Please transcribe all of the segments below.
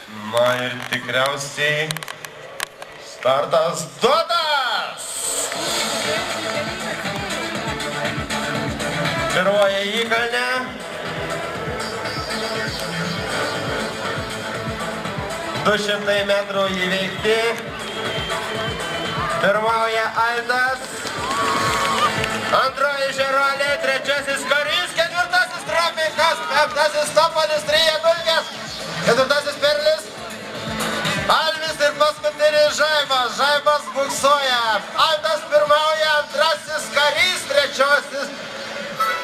Na ir tikriausiai startas duotas. Pirmoji įkalnė. ...200 metrų įveikti. Pirmauja Aldas. Antroji Žeruolė, trečiasis Karys, ketvirtasis Tropikas, penktasis Topolis, 3 Dulkės, ketvirtasis Perlis, Alvis ir paskutinis Žaibas. Žaibas buksuoja. Aldas pirmauja, antrasis Karys, trečiasis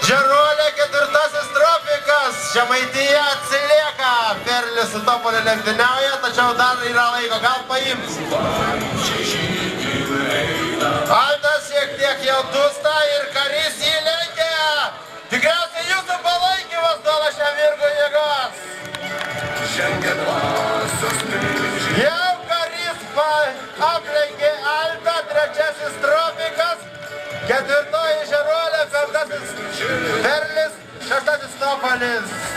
Žeruolė, ketvirtasis Tropikas. Žemaitija atsilieka. Perlis su Topoliu lenktyniauja, tačiau dar yra laiko, gal paims. Aldas šiek tiek jau dūsta ir Karys jį lenkia. Tikriausiai jūsų palaikymas duoda šiam vyrgui jėgos. Jau Karys aplenkė Aldą, trečiasis Tropikas, ketvirtoji Žeruolė, penktasis Perlis, šeštasis Topolis.